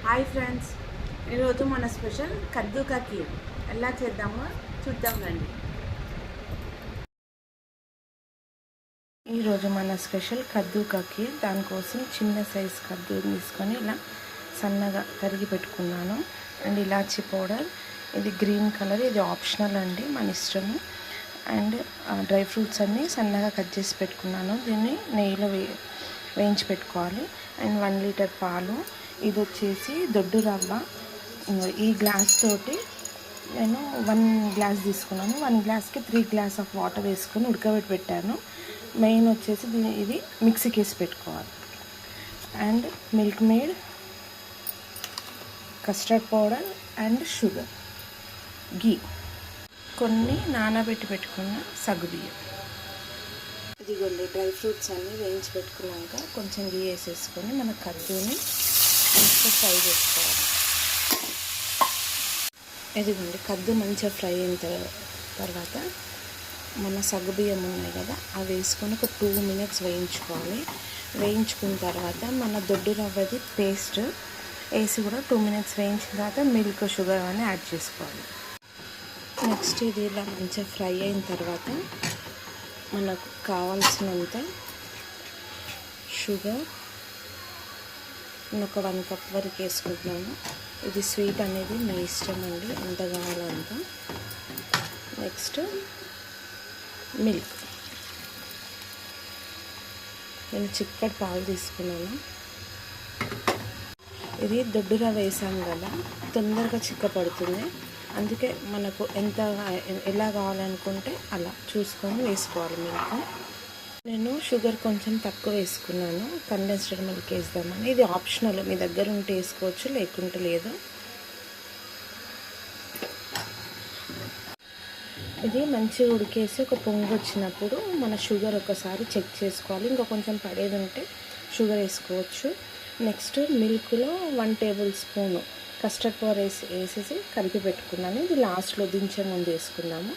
Hi friends, ఈరోజు మన special కద్దు కా ఖీర్ ఎలా చేద్దామో చూద్దాం రండి. ఈరోజు మన స్పెషల్ కద్దు కా ఖీర్. దానికోసం చిన్న సైజ్ కద్దు తీసుకొని ఇలా సన్నగా తరిగి పెట్టుకున్నాను. అండ్ ఇలాచీ పౌడర్, ఇది గ్రీన్ కలర్, ఇది ఆప్షనల్ అండి, మన ఇష్టము. అండ్ డ్రై ఫ్రూట్స్ అన్నీ సన్నగా కట్ చేసి పెట్టుకున్నాను. దీన్ని నెయ్యిలో వేయించి పెట్టుకోవాలి. అండ్ 1 లీటర్ పాలు, ఇది వచ్చేసి దొడ్డు రవ్వ. ఈ గ్లాస్ తోటి నేను 1 గ్లాస్ తీసుకున్నాను. 1 గ్లాస్కి 3 గ్లాస్ ఆఫ్ వాటర్ వేసుకొని ఉడకబెట్టి పెట్టాను. మెయిన్ వచ్చేసి ఇది మిక్సీకి వేసి పెట్టుకోవాలి. And milkmaid, custard powder and sugar, ghee, కొన్ని నానబెట్టి పెట్టుకున్న సగ్గుబియ్యం. ఇదిగోండి డ్రై ఫ్రూట్స్ అన్నీ వేయించి పెట్టుకున్నాక కొంచెం గీ వేసేసుకొని మన కద్దుని మంచిగా ఫ్రై చేసుకోవాలి. ఇదిగోండి కద్దు మంచిగా ఫ్రై అయిన తర్వాత మన సగ్గుబియ్యం ఉన్నాయి కదా, అవి వేసుకొని ఒక 2 మినిట్స్ వేయించుకోవాలి. వేయించుకున్న తర్వాత మన దొడ్డు రవ్వది పేస్ట్ వేసి కూడా 2 మినిట్స్ వేయించిన తర్వాత మిల్క్, షుగర్ అని యాడ్ చేసుకోవాలి. నెక్స్ట్ ఇది ఇలా మంచిగా ఫ్రై అయిన తర్వాత మనకు కావాల్సినంత షుగర్ ఒక 1 కప్ వరకు వేసుకుంటున్నాను. ఇది స్వీట్ అనేది మీ ఇష్టం అండి, ఎంత కావాలంత. నెక్స్ట్ మిల్క్, నేను చిక్కటి పాలు తీసుకున్నాను. ఇది దొడ్డు రవ్వ వేసాం కదా, తొందరగా చిక్కపడుతుంది. అందుకే మనకు ఎలా కావాలనుకుంటే అలా చూసుకొని వేసుకోవాలి మిల్క్. నేను షుగర్ కొంచెం తక్కువ వేసుకున్నాను, కండెన్స్డ్ మిల్క్ వేద్దామని. ఇది ఆప్షనల్, మీ దగ్గర ఉంటే వేసుకోవచ్చు, లేకుంటే లేదు. ఇది మంచిగా ఉడికేసి ఒక పొంగు వచ్చినప్పుడు మన షుగర్ ఒకసారి చెక్ చేసుకోవాలి. ఇంకా కొంచెం పడేది ఉంటే షుగర్ వేసుకోవచ్చు. నెక్స్ట్ మిల్క్లో 1 టేబుల్ స్పూన్ కస్టర్డ్ పౌడర్ వేసేసి కలిపి పెట్టుకున్నాను. ఇది లాస్ట్లో దించే ముందు వేసుకుందాము.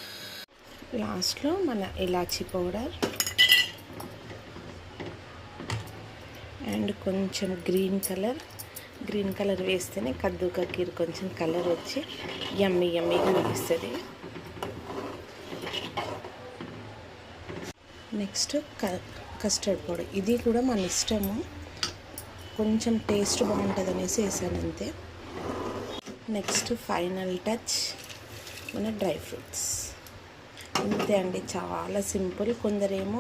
లాస్ట్లో మన ఇలాచీ పౌడర్ అండ్ కొంచెం గ్రీన్ కలర్ వేస్తేనే కద్దు కా ఖీర్ కొంచెం కలర్ వచ్చి యమ్మీగా అనిపిస్తుంది. నెక్స్ట్ కస్టర్డ్ పౌడర్, ఇది కూడా మన ఇష్టము, కొంచెం టేస్ట్ బాగుంటుంది అనేసి వేసాను అంతే. నెక్స్ట్ ఫైనల్ టచ్ మన డ్రై ఫ్రూట్స్. అంతే అండి, చాలా సింపుల్. కొందరేమో